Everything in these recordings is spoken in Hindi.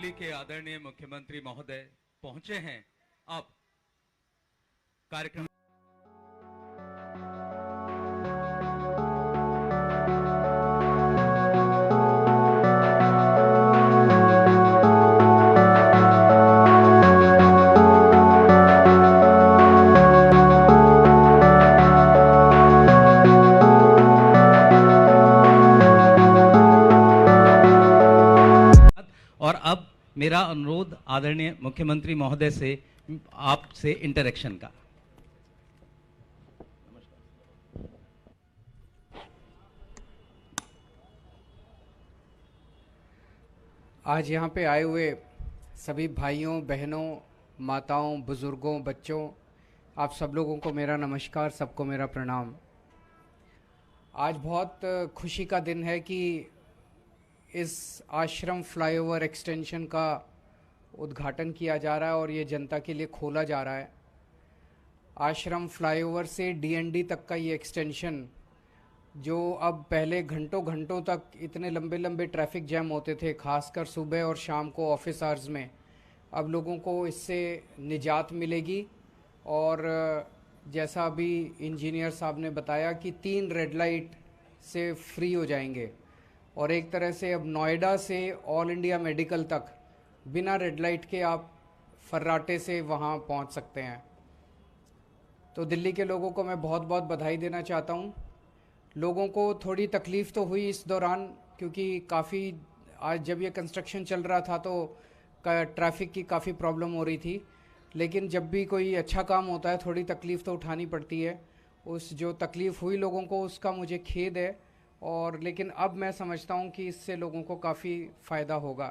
दिल्ली के आदरणीय मुख्यमंत्री महोदय पहुंचे हैं। अब कार्यक्रम और अब मेरा अनुरोध आदरणीय मुख्यमंत्री महोदय से आपसे इंटरेक्शन का। आज यहाँ पे आए हुए सभी भाइयों बहनों माताओं बुजुर्गों बच्चों, आप सब लोगों को मेरा नमस्कार, सबको मेरा प्रणाम। आज बहुत खुशी का दिन है कि इस आश्रम फ्लाईओवर एक्सटेंशन का उद्घाटन किया जा रहा है और ये जनता के लिए खोला जा रहा है। आश्रम फ्लाईओवर से डीएनडी तक का ये एक्सटेंशन, जो अब पहले घंटों घंटों तक इतने लंबे लंबे ट्रैफिक जैम होते थे, खासकर सुबह और शाम को ऑफिस आवर्स में, अब लोगों को इससे निजात मिलेगी। और जैसा अभी इंजीनियर साहब ने बताया कि 3 रेड लाइट से फ्री हो जाएंगे और एक तरह से अब नोएडा से ऑल इंडिया मेडिकल तक बिना रेड लाइट के आप फर्राटे से वहाँ पहुँच सकते हैं। तो दिल्ली के लोगों को मैं बहुत बहुत बधाई देना चाहता हूँ। लोगों को थोड़ी तकलीफ़ तो हुई इस दौरान, क्योंकि काफ़ी आज जब ये कंस्ट्रक्शन चल रहा था तो ट्रैफिक की काफ़ी प्रॉब्लम हो रही थी, लेकिन जब भी कोई अच्छा काम होता है थोड़ी तकलीफ़ तो उठानी पड़ती है। उस जो तकलीफ़ हुई लोगों को उसका मुझे खेद है, और लेकिन अब मैं समझता हूँ कि इससे लोगों को काफ़ी फ़ायदा होगा।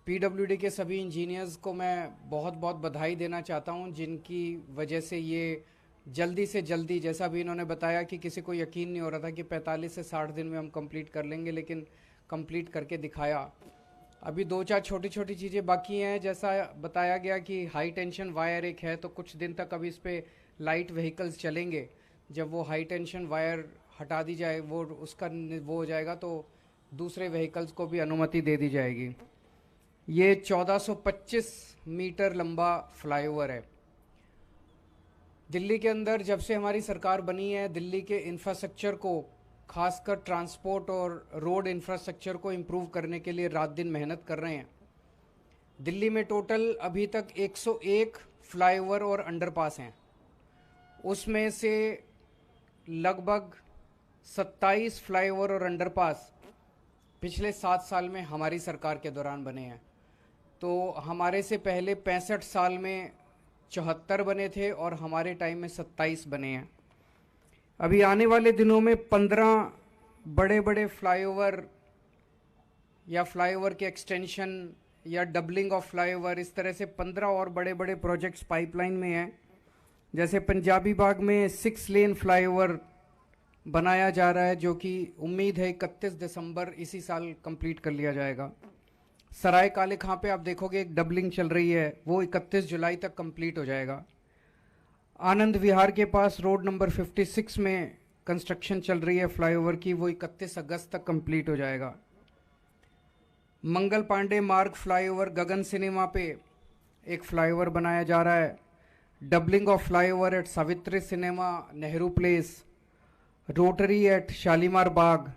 पीडब्ल्यूडी के सभी इंजीनियर्स को मैं बहुत बहुत बधाई देना चाहता हूँ, जिनकी वजह से ये जल्दी से जल्दी, जैसा भी इन्होंने बताया कि किसी को यकीन नहीं हो रहा था कि 45 से 60 दिन में हम कंप्लीट कर लेंगे, लेकिन कंप्लीट करके दिखाया। अभी 2-4 छोटी छोटी चीज़ें बाकी हैं। जैसा बताया गया कि हाई टेंशन वायर एक है, तो कुछ दिन तक अभी इस पर लाइट व्हीकल्स चलेंगे। जब वो हाई टेंशन वायर हटा दी जाए, वो उसका वो हो जाएगा, तो दूसरे व्हीकल्स को भी अनुमति दे दी जाएगी। ये 1425 मीटर लंबा फ्लाईओवर है। दिल्ली के अंदर जब से हमारी सरकार बनी है, दिल्ली के इंफ्रास्ट्रक्चर को, खासकर ट्रांसपोर्ट और रोड इंफ्रास्ट्रक्चर को इम्प्रूव करने के लिए रात दिन मेहनत कर रहे हैं। दिल्ली में टोटल अभी तक 101 फ्लाईओवर और अंडरपास हैं। उसमें से लगभग 27 फ्लाईओवर और अंडरपास पिछले 7 साल में हमारी सरकार के दौरान बने हैं। तो हमारे से पहले 65 साल में 74 बने थे और हमारे टाइम में 27 बने हैं। अभी आने वाले दिनों में 15 बड़े बड़े फ्लाईओवर या फ्लाईओवर के एक्सटेंशन या डबलिंग ऑफ फ्लाईओवर, इस तरह से 15 और बड़े बड़े प्रोजेक्ट्स पाइपलाइन में हैं। जैसे पंजाबी बाग में 6 लेन फ्लाईओवर बनाया जा रहा है, जो कि उम्मीद है 31 दिसंबर इसी साल कंप्लीट कर लिया जाएगा। सराय काले खां पे आप देखोगे एक डबलिंग चल रही है, वो 31 जुलाई तक कंप्लीट हो जाएगा। आनंद विहार के पास रोड नंबर 56 में कंस्ट्रक्शन चल रही है फ्लाईओवर की, वो 31 अगस्त तक कंप्लीट हो जाएगा। मंगल पांडे मार्ग फ्लाईओवर, गगन सिनेमा पे एक फ्लाईओवर बनाया जा रहा है। Doubling of flyover at Savitri cinema, Nehru place, rotary at Shalimar Bagh,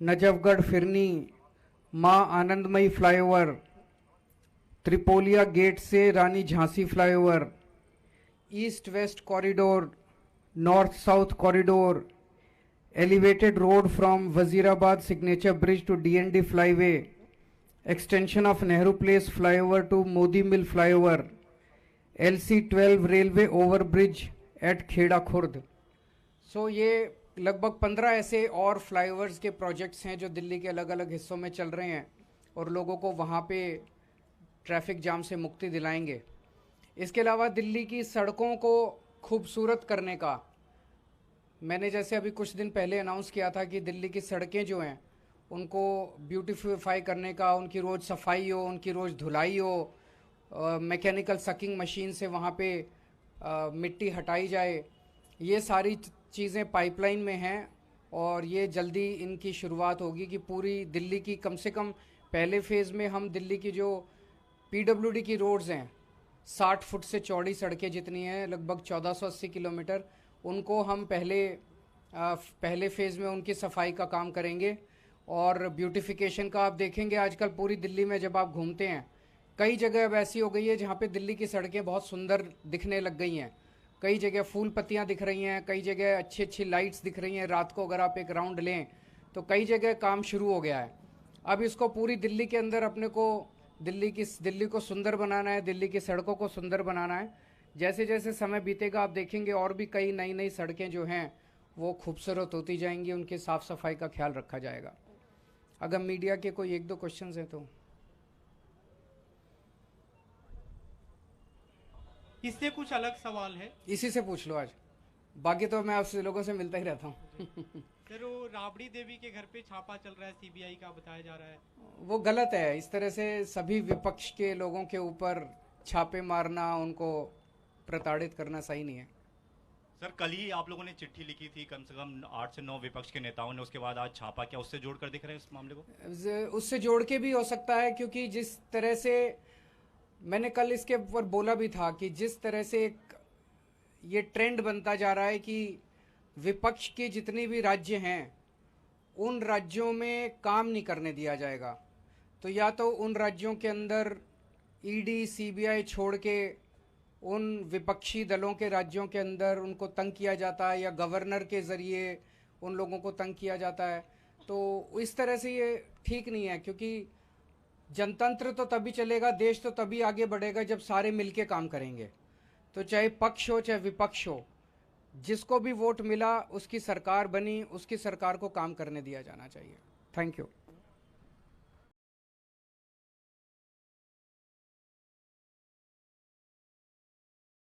Najafgarh Phirni, Maa Anandmayi flyover, Tripolia gate से Rani Jhansi flyover, east west corridor, north south corridor, elevated road from Wazirabad signature bridge to DND flyway, extension of Nehru place flyover to Modi mill flyover, LC12 railway over bridge at Kheda Khurd. So ये लगभग 15 ऐसे और फ्लाईओवर्स के प्रोजेक्ट्स हैं जो दिल्ली के अलग अलग हिस्सों में चल रहे हैं और लोगों को वहाँ पे ट्रैफिक जाम से मुक्ति दिलाएंगे। इसके अलावा दिल्ली की सड़कों को खूबसूरत करने का, मैंने जैसे अभी कुछ दिन पहले अनाउंस किया था कि दिल्ली की सड़कें जो हैं उनको ब्यूटीफाई करने का, उनकी रोज़ सफाई हो, उनकी रोज़ धुलाई हो, मैकेनिकल सकिंग मशीन से वहाँ पे मिट्टी हटाई जाए। ये सारी चीज़ें पाइपलाइन में हैं और ये जल्दी इनकी शुरुआत होगी कि पूरी दिल्ली की कम से कम पहले फेज़ में हम दिल्ली की जो पीडब्ल्यूडी की रोड्स हैं, 60 फुट से चौड़ी सड़कें जितनी हैं, लगभग 1480 किलोमीटर, उनको हम पहले फेज़ में उनकी सफाई का काम करेंगे। और ब्यूटिफिकेशन का आप देखेंगे आजकल पूरी दिल्ली में जब आप घूमते हैं, कई जगह अब ऐसी हो गई है जहाँ पे दिल्ली की सड़कें बहुत सुंदर दिखने लग गई हैं। कई जगह फूल पत्तियाँ दिख रही हैं, कई जगह अच्छी अच्छी लाइट्स दिख रही हैं। रात को अगर आप एक राउंड लें तो कई जगह काम शुरू हो गया है। अब इसको पूरी दिल्ली के अंदर अपने को दिल्ली को सुंदर बनाना है, दिल्ली की सड़कों को सुंदर बनाना है। जैसे जैसे समय बीतेगा आप देखेंगे और भी कई नई नई सड़कें जो हैं वो खूबसूरत होती जाएंगी, उनकी साफ़ सफाई का ख्याल रखा जाएगा। अगर मीडिया के कोई एक दो क्वेश्चंस हैं तो इससे कुछ अलग सवाल है इसी से पूछ लो आज, बाकी तो मैं आपसे लोगों से मिलता ही रहता हूँ। सर, वो राबड़ी देवी के घर पे छापा चल रहा है, सीबीआई का बताया जा रहा है। वो गलत है। इस तरह से सभी विपक्ष के लोगों के ऊपर छापे मारना, उनको प्रताड़ित करना सही नहीं है। सर, कल ही आप लोगों ने चिट्ठी लिखी थी कम से कम 8 से 9 विपक्ष के नेताओं ने, उसके बाद आज छापा, क्या उससे जोड़कर दिख रहे हैं इस मामले को? उससे जोड़ के भी हो सकता है, क्योंकि जिस तरह से मैंने कल इसके ऊपर बोला भी था कि जिस तरह से ये ट्रेंड बनता जा रहा है कि विपक्ष के जितने भी राज्य हैं उन राज्यों में काम नहीं करने दिया जाएगा, तो या तो उन राज्यों के अंदर ईडी सीबीआई छोड़ के उन विपक्षी दलों के राज्यों के अंदर उनको तंग किया जाता है, या गवर्नर के ज़रिए उन लोगों को तंग किया जाता है। तो इस तरह से ये ठीक नहीं है, क्योंकि जनतंत्र तो तभी चलेगा, देश तो तभी आगे बढ़ेगा जब सारे मिलके काम करेंगे। तो चाहे पक्ष हो चाहे विपक्ष हो, जिसको भी वोट मिला उसकी सरकार बनी, उसकी सरकार को काम करने दिया जाना चाहिए। Thank you.